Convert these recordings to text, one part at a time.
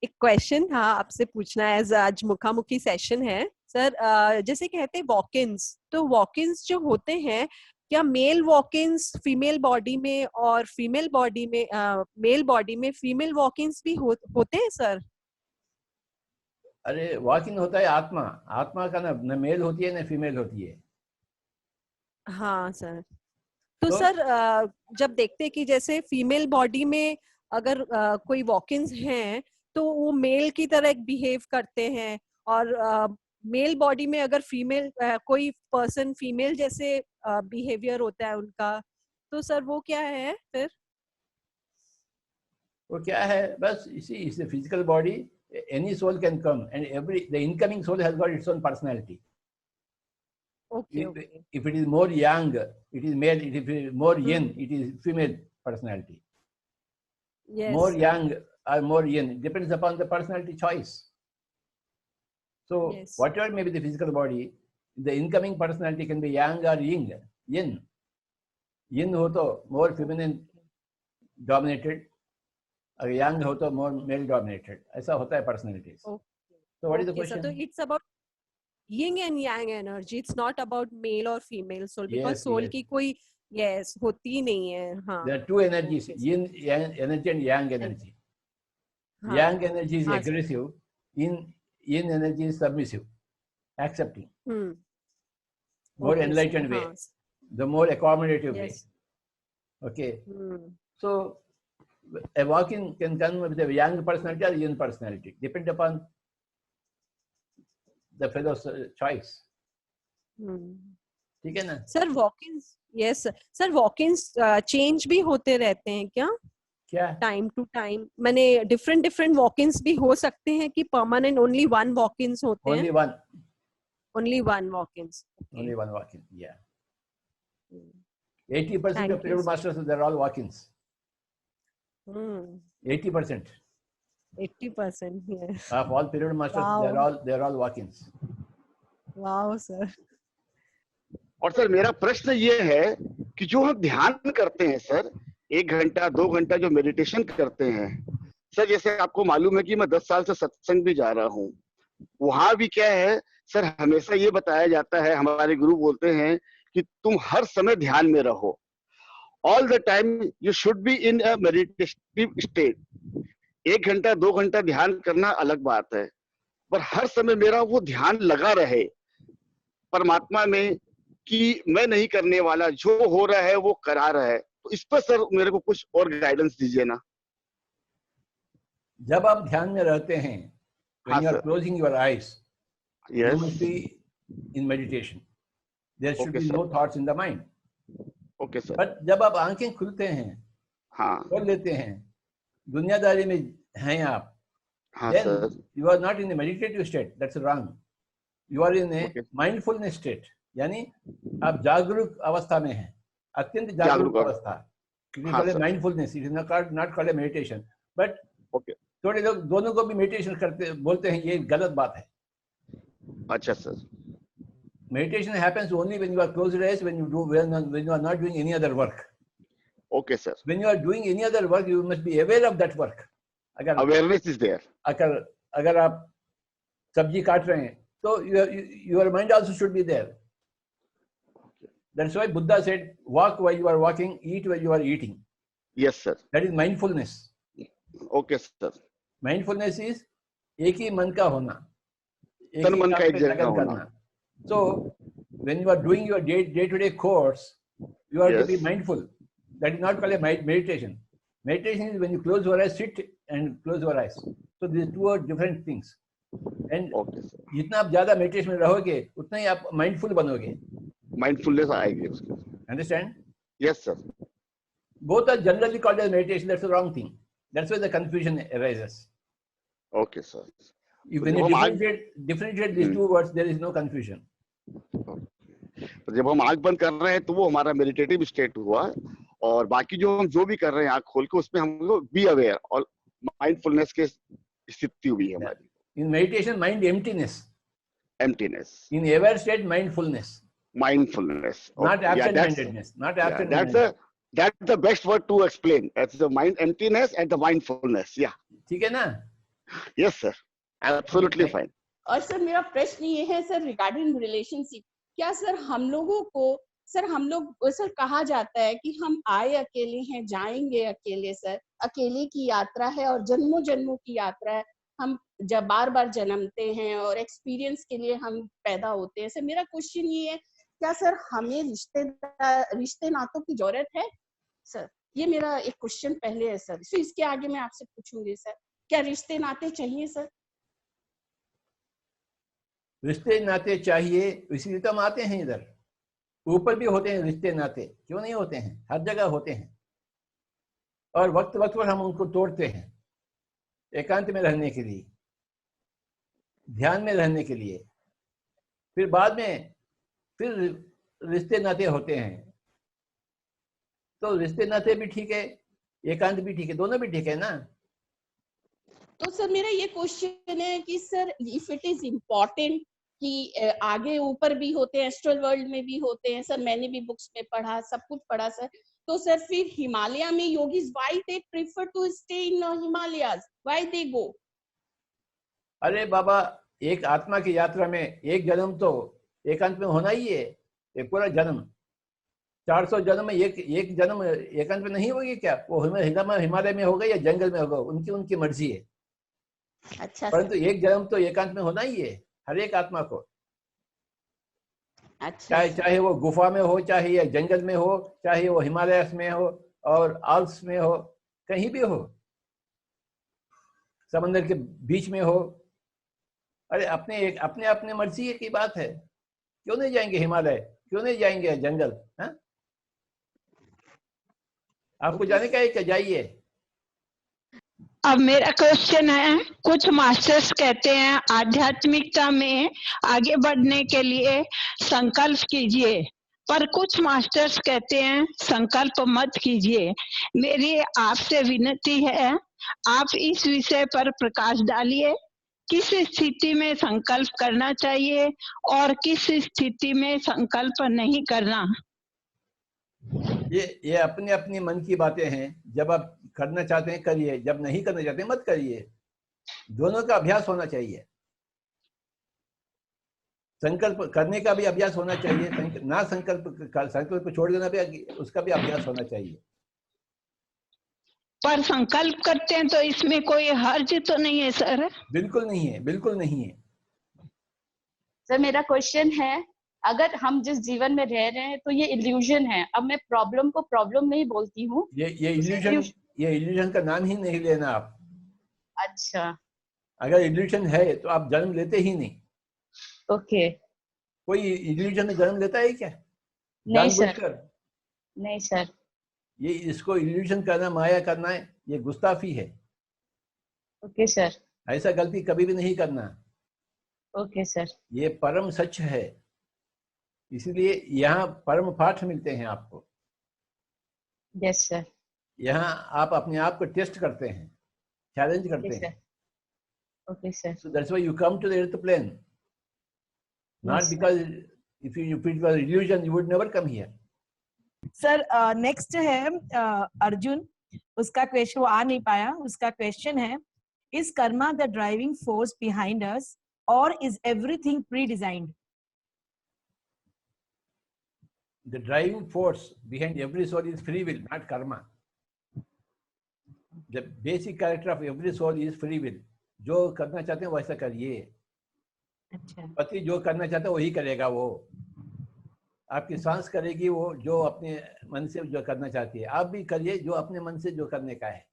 एक क्वेश्चन था आपसे पूछना, एज आज मुखामुखी सेशन है सर। जैसे कहते हैं वॉक-इन्स, तो वॉक-इन्स जो होते हैं, क्या मेल वॉक-इन्स फीमेल बॉडी में और फीमेल बॉडी में मेल बॉडी में फीमेल वॉक-इन्स भी होते हैं सर? अरे वॉक इन होता है आत्मा, आत्मा का न मेल होती है न फीमेल होती है। हाँ सर। तो सर जब देखते हैं कि जैसे फीमेल बॉडी में अगर कोई वॉक-इन्स हैं तो वो मेल की तरह बिहेव करते हैं, और मेल बॉडी में अगर फीमेल कोई पर्सन फीमेल जैसे बिहेवियर होता है उनका, तो सर वो क्या है फिर? वो क्या है, बस इसी physical body, any soul can come and the incoming soul has got its own personality. Okay, if it is more yang, it is male. If it is more yin, it is female personality. Yes, more sir. yang or more yin depends upon the personality choice. So Yes. whatever may be the physical body, the incoming personality can be yang or yin. Yin ho to more feminine dominated, और yang हो तो more male dominated. ऐसा होता है personalities. So what is the question? So it's about yin and yang energy. It's not about male or female soul, because soul की कोई होती नहीं है. हाँ. There are two energies, yin energy and yang energy. Yang energy is aggressive, yin energy is submissive, accepting. More enlightened way, the more accommodative way. Okay. So a walk-in can come with a yang personality or yin personality, depend upon the fellow's choice. ठीक है ना? Sir वॉक-इन्स, yes sir, वॉक-इन्स change भी होते रहते हैं क्या? क्या? Time to time, मैंने डिफरेंट वॉक-इन्स भी हो सकते हैं कि परमानेंट ओनली वन वॉक-इन्स होते हैं? Only one walk-ins. Okay. Only one walk-in, yeah. 80% of pyramid masters, they're all walk-ins. 80%. 80%, yes. Of all pyramid masters, wow. they're all walk-ins. Wow, sir. और sir मेरा प्रश्न ये है कि जो हम ध्यान करते हैं सर, 1 घंटा 2 घंटा जो मेडिटेशन करते हैं सर, जैसे आपको मालूम है कि मैं 10 साल से सत्संग भी जा रहा हूँ, वहां भी क्या है सर, हमेशा ये बताया जाता है, हमारे गुरु बोलते हैं कि तुम हर समय ध्यान में रहो, all the time you should be in a meditative state. 1 घंटा 2 घंटा ध्यान करना अलग बात है, पर हर समय मेरा वो ध्यान लगा रहे परमात्मा में कि मैं नहीं करने वाला, जो हो रहा है वो करा रहा है। तो इस पर सर मेरे को कुछ और गाइडेंस दीजिए ना। जब आप ध्यान में रहते हैं, when you are closing your eyes, you must be in meditation. There should be no thoughts in the mind. Okay sir. But जब आप आंखें खुलते हैं, खोल लेते हैं, दुनियादारी में हैं आप, then you are not in a meditative state. That's wrong. You are in a mindfulness state. यानी आप जागरूक अवस्था में हैं, अत्यंत जागरूक अवस्था। mindfulness. It is not called a meditation. But थोड़े लोग दोनों को भी मेडिटेशन करते बोलते हैं, ये गलत बात है। अच्छा sir. Meditation happens only when you are closed your eyes, when you are not doing any other work. Okay sir. When you are doing any other work, you must be aware of that work. अगर awareness is there. अगर आप सब्जी काट रहे हैं, तो your mind also should be there. That's why Buddha said, walk while you are walking, eat while you are eating. Yes sir. That is mindfulness. Okay sir. Mindfulness is एक ही मन का होना, तन मन का एक जगह होना। So when you are doing your day-to-day course, you are to be mindful. That is not called a meditation. Meditation is when you close your eyes, sit and close your eyes. So these two are different things. And जितना आप ज्यादा meditation में रहोगे, उतना ही आप mindful बनोगे। Mindfulness आएगी उसके। Understand? Yes sir. Both are generally called as meditation. That's the wrong thing. That's why the confusion arises. Okay sir. When you differentiate these two words, there is no confusion. तो जब हम आंख बंद कर रहे हैं तो वो हमारा मेडिटेटिव स्टेट हुआ, और बाकी जो भी कर रहे हैं आंख खोल के, उसमें हम लोग बी अवेयर और माइंडफुलनेस के स्थिति हुई है हमारी। In meditation, mind emptiness. Emptiness. In aware state, mindfulness. Mindfulness. Not absent-mindedness. Not absent-mindedness. That's the best word to explain. That's the mind emptiness and the mindfulness. Yeah. ठीक है ना? Yes sir, absolutely fine. और sir मेरा प्रश्न ये है sir regarding relationship, क्या sir हम लोगों को सर कहा जाता है कि हम आए अकेले हैं, जाएंगे अकेले, सर अकेले की यात्रा है और जन्मों जन्मों की यात्रा है, हम जब बार बार जन्मते हैं और एक्सपीरियंस के लिए हम पैदा होते हैं। सर मेरा क्वेश्चन ये है, क्या सर हमें रिश्ते नातों की जरूरत है सर? ये मेरा एक क्वेश्चन पहले है सर, फिर इसके आगे मैं आपसे पूछूंगी सर, क्या रिश्ते नाते चाहिए सर? रिश्ते नाते चाहिए, इसीलिए तो हम आते हैं इधर। ऊपर भी होते हैं रिश्ते नाते, क्यों नहीं होते हैं, हर जगह होते हैं। और वक्त वक्त पर हम उनको तोड़ते हैं, एकांत में रहने के लिए, ध्यान में रहने के लिए। फिर बाद में फिर रिश्ते नाते होते हैं। तो रिश्ते नाते भी ठीक है, एकांत भी ठीक है, दोनों भी ठीक है ना। तो सर मेरा ये क्वेश्चन है कि sir if it is important कि आगे ऊपर भी होते हैं, एस्ट्रल वर्ल्ड में भी होते हैं सर, मैंने भी बुक्स में पढ़ा, सब कुछ पढ़ा सर, तो सर फिर हिमालय में yogis why they prefer to stay in Himalayas, why they go? अरे बाबा, एक आत्मा की यात्रा में एक जन्म तो एकांत में होना ही है। एक पूरा जन्म, 400 जन्म में एक जन्म एकांत में नहीं होगी क्या? वो हिमालय में होगा या जंगल में होगा, उनकी मर्जी है। अच्छा, परंतु एक जन्म तो एकांत में होना ही है हर एक आत्मा को। अच्छा, चाहे वो गुफा में हो, चाहे ये जंगल में हो, चाहे वो हिमालय में हो और आल्प्स में हो, कहीं भी हो, समंदर के बीच में हो। अरे अपने अपने मर्जी की बात है। क्यों नहीं जाएंगे हिमालय, क्यों नहीं जाएंगे जंगल? हाँ, आपको जाने का है क्या? जाइए। अब मेरा क्वेश्चन है, कुछ मास्टर्स कहते हैं आध्यात्मिकता में आगे बढ़ने के लिए संकल्प कीजिए, पर कुछ मास्टर्स कहते हैं संकल्प मत कीजिए। मेरी आपसे विनती है, आप इस विषय पर प्रकाश डालिए। किस स्थिति में संकल्प करना चाहिए और किस स्थिति में संकल्प नहीं करना? ये अपने अपने मन की बातें हैं। जब आप करना चाहते हैं करिए, जब नहीं करना चाहते मत करिए। दोनों का अभ्यास होना चाहिए। संकल्प करने का भी अभ्यास होना चाहिए, संकल्प छोड़ देना भी, उसका भी अभ्यास होना चाहिए। पर संकल्प करते हैं तो इसमें कोई हर्ज तो नहीं है सर? बिल्कुल नहीं है, बिल्कुल नहीं है। सर मेरा क्वेश्चन है, अगर हम जिस जीवन में रह रहे हैं तो ये इल्यूजन है, अब मैं प्रॉब्लम को प्रॉब्लम नहीं बोलती हूँ, ये इल्यूजन का नाम ही नहीं लेना आप। अच्छा, अगर इल्यूजन है तो आप जन्म लेते ही नहीं। ओके। कोई इल्यूजन में जन्म लेता है क्या? नहीं सर, नहीं सर। ये इसको इल्यूजन करना, माया करना है, ये गुस्ताखी है। Okay sir. ऐसा गलती कभी भी नहीं करना। Okay sir. ये परम सच है, इसलिए यहाँ परम पाठ मिलते हैं आपको। Yes sir. यहाँ आप अपने आप को टेस्ट करते हैं, चैलेंज करते हैं। Okay sir. So that's why you come to the earth plane, not because if it was illusion you would never come here. Sir next है अर्जुन, उसका क्वेश्चन, वो आ नहीं पाया, उसका क्वेश्चन है, is karma the driving force behind us or is everything pre designed? The driving force behind every soul is free will, not karma. The basic character of every soul is free will. जो करना चाहते हैं वैसा करिए। अच्छा। पति जो करना चाहता है वही करेगा। वो आपकी सांस करेगी वो जो अपने मन से जो करना चाहती है। आप भी करिए जो अपने मन से जो करने का है।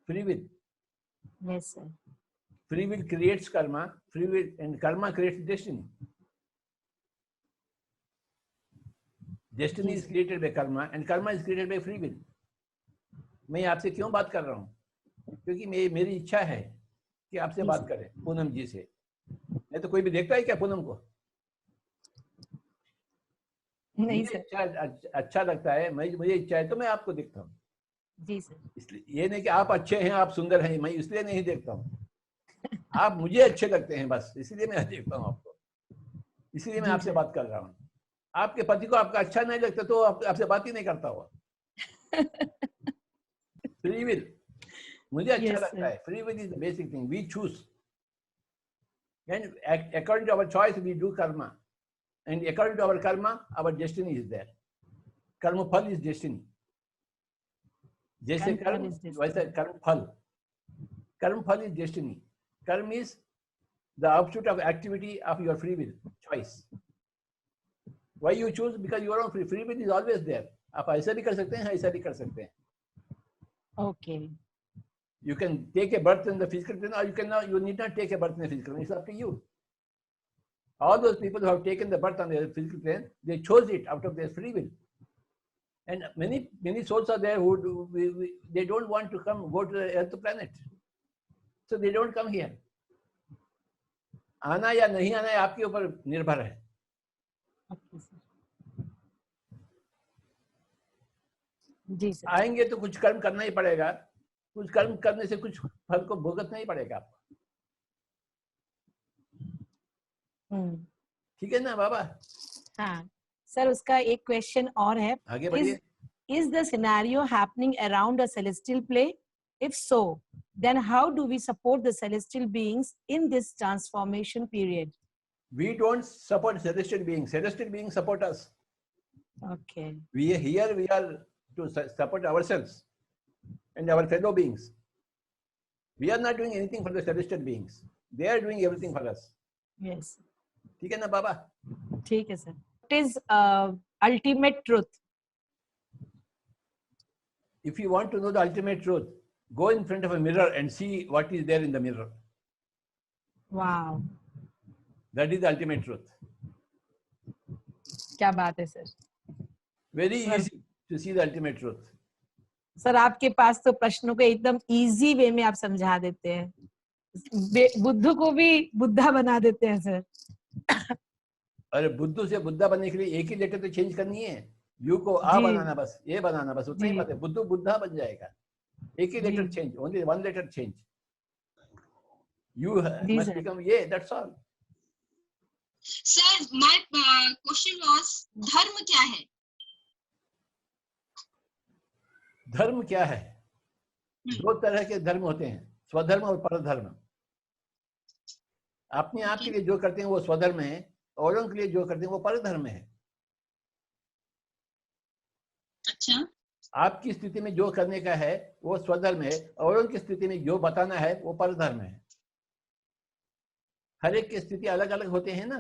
Free will. Yes sir. Free will creates Karma, free will and Karma creates destiny. Destiny is created by Karma and Karma is created by free will. मैं आपसे क्यों बात कर रहा हूँ? क्योंकि मेरी इच्छा है कि आपसे बात करें पूनम जी से। नहीं तो कोई भी देखता है क्या पूनम को? नहीं सर। अच्छा लगता है, मुझे इच्छा है तो मैं आपको देखता हूँ। जी सर। इसलिए ये नहीं कि आप अच्छे हैं, आप सुंदर हैं, मैं इसलिए नहीं देखता हूँ। आप मुझे अच्छे लगते हैं बस, इसलिए मैं देखता हूँ आपको। इसलिए मैं आपसे बात कर रहा हूँ। आपके पति को आपका अच्छा नहीं लगता तो आपसे बात ही नहीं करता हुआ। Free will. मुझे अच्छा लगता है. Free will is the basic thing. We choose. And according to our choice, we do karma. And according to our karma, our destiny is there. Karma phal is destiny. जैसे कर्म वैसे कर्म फल. Karma phal is destiny. Karma is the output of activity of your free will, choice. Why you choose? Because your own free will is always there. आप ऐसा भी कर सकते हैं, ऐसा भी कर सकते हैं. Okay. You can take a birth in the physical plane, or you need not take a birth in the physical plane. It's up to you. All those people who have taken the birth on the physical plane, they chose it out of their free will. And many souls are there who they don't want to go to the Earth planet, so they don't come here. आना या नहीं आना आपके ऊपर निर्भर है. जी sir. आएंगे तो कुछ कर्म करना ही पड़ेगा. कुछ कर्म करने से कुछ फल को भुगतना ही पड़ेगा आपको. ठीक है ना बाबा? हाँ सर, उसका एक क्वेश्चन और है. आगे बढ़िए. Is the scenario happening around a celestial plane? If so, then how do we support the celestial beings in this transformation period? We don't support celestial beings. Celestial beings support us. Okay. We are to support ourselves and our fellow beings. We are not doing anything for the celestial beings. They are doing everything for us. Yes. ठीक है ना बाबा? ठीक है sir. What is ultimate truth? If you want to know the ultimate truth, go in front of a mirror and see what is there in the mirror. Wow. That is the ultimate truth. क्या बात है sir. Very easy to see the ultimate truth. Sir आपके पास तो प्रश्नों को एकदम easy way में आप समझा देते हैं. बुद्ध को भी बुद्धा बना देते हैं सर. अरे बुद्धू से बुद्धा बनने के लिए एक ही लेटर तो चेंज करनी है. यू को आ बनाना बस, ए बनाना बस, उतना ही बात है. बुद्धू बुद्धा बन जाएगा. एक ही letter change, only one letter change. You must become ये, that's all. Sir, my question was, धर्म क्या है? धर्म क्या है? दो तरह के धर्म होते हैं, स्वधर्म और परधर्म. अपने आप के लिए जो करते हैं वो स्वधर्म है, औरों के लिए जो करते हैं वो परधर्म है. अच्छा. आपकी स्थिति में जो करने का है वो स्वधर्म है, औरों की स्थिति में जो बताना है वो परधर्म है. हर एक की स्थिति अलग अलग होते हैं ना?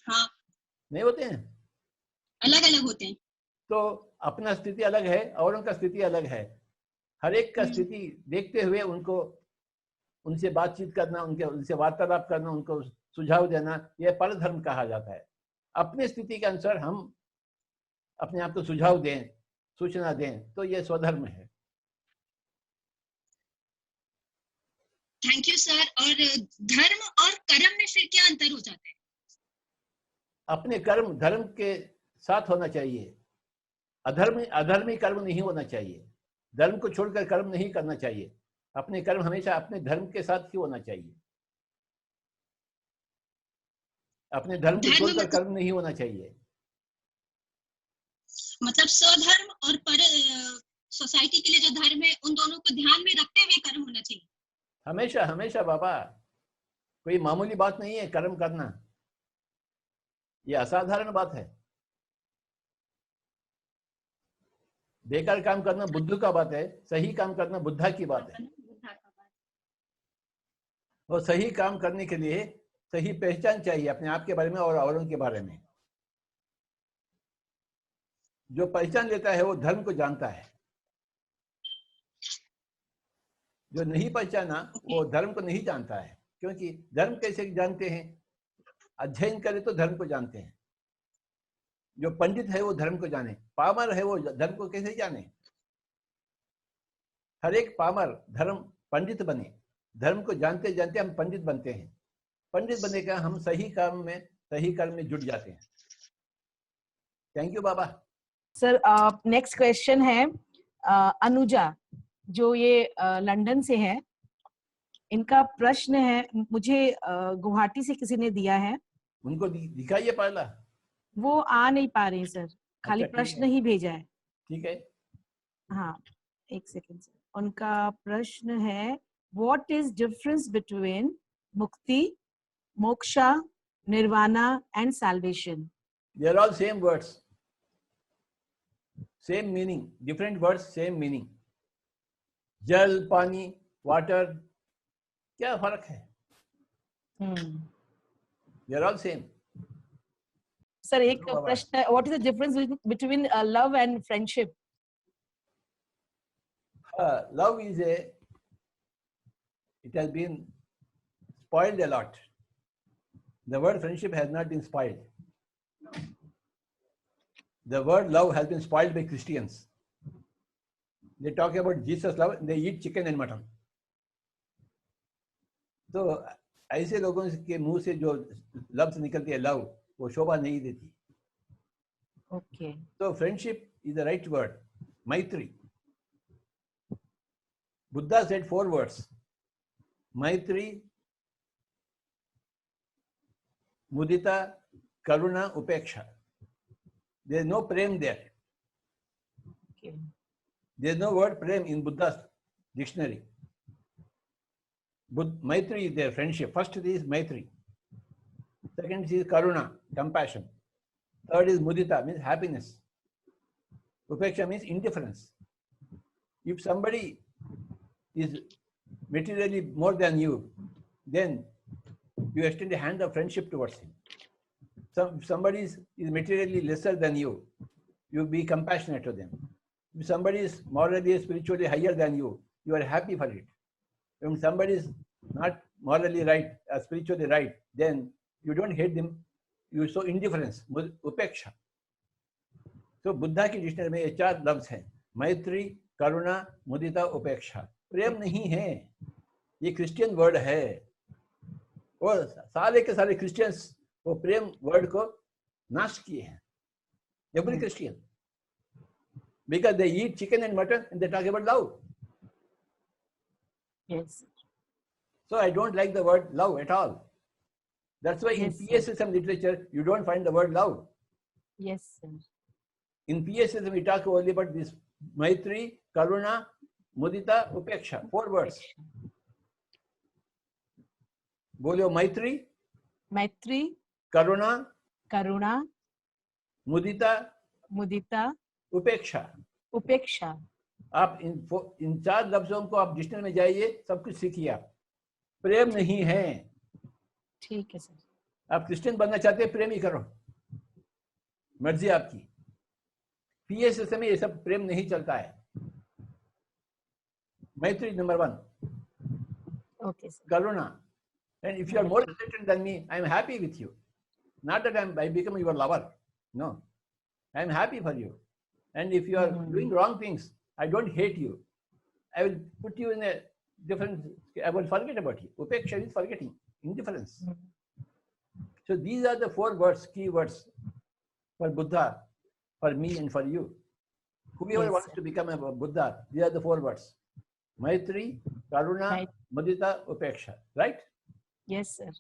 हाँ. नहीं होते हैं? अलग अलग होते हैं. तो अपना स्थिति अलग है, औरों का स्थिति अलग है. हर एक का स्थिति देखते हुए उनसे बातचीत करना, उनसे वार्तालाप करना, उनको सुझाव देना, यह परधर्म कहा जाता है. अपने स्थिति के अनुसार हम अपने आप को सुझाव दें, सूचना दें, तो यह स्वधर्म है. Thank you sir. और धर्म और कर्म में फिर क्या अंतर हो जाता है? अपने कर्म धर्म के साथ होना चाहिए. अधर्मी कर्म नहीं होना चाहिए. धर्म को छोड़कर कर्म नहीं करना चाहिए. अपने कर्म हमेशा अपने धर्म के साथ ही होना चाहिए. अपने धर्म को छोड़कर कर्म नहीं होना चाहिए. मतलब स्वधर्म और पर सोसाइटी के लिए जो धर्म है, उन दोनों को ध्यान में रखते हुए कर्म होना चाहिए. हमेशा हमेशा बाबा, कोई मामूली बात नहीं है कर्म करना. ये असाधारण बात है. बेकार काम करना बुद्धू का बात है, सही काम करना बुद्धा की बात है. और सही काम करने के लिए सही पहचान चाहिए अपने आप के बारे में और औरों के बारे में. जो पहचान लेता है वो धर्म को जानता है. जो नहीं पहचाना वो धर्म को नहीं जानता है. क्योंकि धर्म कैसे जानते हैं? अध्ययन करे तो धर्म को जानते हैं. जो पंडित है वो धर्म को जाने, पामर है वो धर्म को कैसे जाने? हर एक पामर धर्म पंडित बने. धर्म को जानते जानते हम पंडित बनते हैं. पंडित बनने का हम सही काम में, सही कर्म में जुट जाते हैं. Thank you Baba. Sir next question है अनुजा, जो ये लंदन से है. इनका प्रश्न है, मुझे गुवाहाटी से किसी ने दिया है. उनको दिखाइए पहला. वो आ नहीं पा रहे सर, खाली प्रश्न ही भेजा है. ठीक है. हाँ, एक सेकंड सर. उनका प्रश्न है, what is difference between mukti, moksha, nirvana and salvation? They are all same words, same meaning, different words, same meaning. जल, पानी, water, क्या फर्क है? They are all same. Sir, एक प्रश्न है, what is the difference between love and friendship? Love is it has been spoiled a lot. The word friendship has not been spoiled. The word love has been spoiled by Christians. They talk about Jesus love, they eat chicken and mutton. तो ऐसे लोगों के मुंह से जो लफ्ज निकलती है लव, वो शोभा नहीं देती. Okay. So friendship is the right word. Maitri. Buddha said 4 words. Maitri, Mudita, Karuna, Upeksha. There is no prem there. Okay. There is no word prem in Buddha's dictionary. Maitri is their friendship. First is Maitri. Second is Karuna, compassion. Third is Mudita, means happiness. Upeksha means indifference. If somebody is materially more than you, then you extend a hand of friendship towards him. If somebody is materially lesser than you, you be compassionate to them. If somebody is morally, spiritually higher than you, you are happy for it. If somebody is not morally right, spiritually right, then you don't hate them, you show indifference, upeksha. So Buddha की dictionary में ये 4 लफ्ज हैं, मैत्री, करुणा, मुदिता, उपेक्षा. प्रेम नहीं है, ये क्रिश्चियन वर्ड है. और सारे के सारे क्रिश्चियंस वो प्रेम वर्ड को नाश किए हैं. Every Christian, because they eat chicken and mutton and they talk about love. Yes. So I don't like the word love at all. That's why in PSSM literature you don't find the word love. Yes, sir. In PSSM we talk only about this Maitri, Karuna, Mudita, Upeksha. 4 words. बोलो मैत्री, मैत्री, करुणा, करुणा, मुदिता, मुदिता, उपेक्षा. उपेक्षा. आप इन 4 लफ्जों को आप dictionary में जाइए, सब कुछ सीखिए. आप प्रेम नहीं है. ठीक है सर. आप क्रिश्चियन बनना चाहते हैं, प्रेम ही करो, मर्जी आपकी. PSSM में ये सब प्रेम नहीं चलता है. मैत्री number 1. Okay, sir. Karuna. And if you are more enlightened than me, I am happy with you. Not that I become your lover. No. I am happy for you. And if you are doing wrong things, I don't hate you. I will put you in a different, I will forget about you. Upeksha is forgetting, indifference. So these are the 4 words, key words for Buddha, for me and for you. Whoever wants to become a Buddha, these are the 4 words. Maitri, Karuna, Mudita, Upeksha. Right? Yes, sir.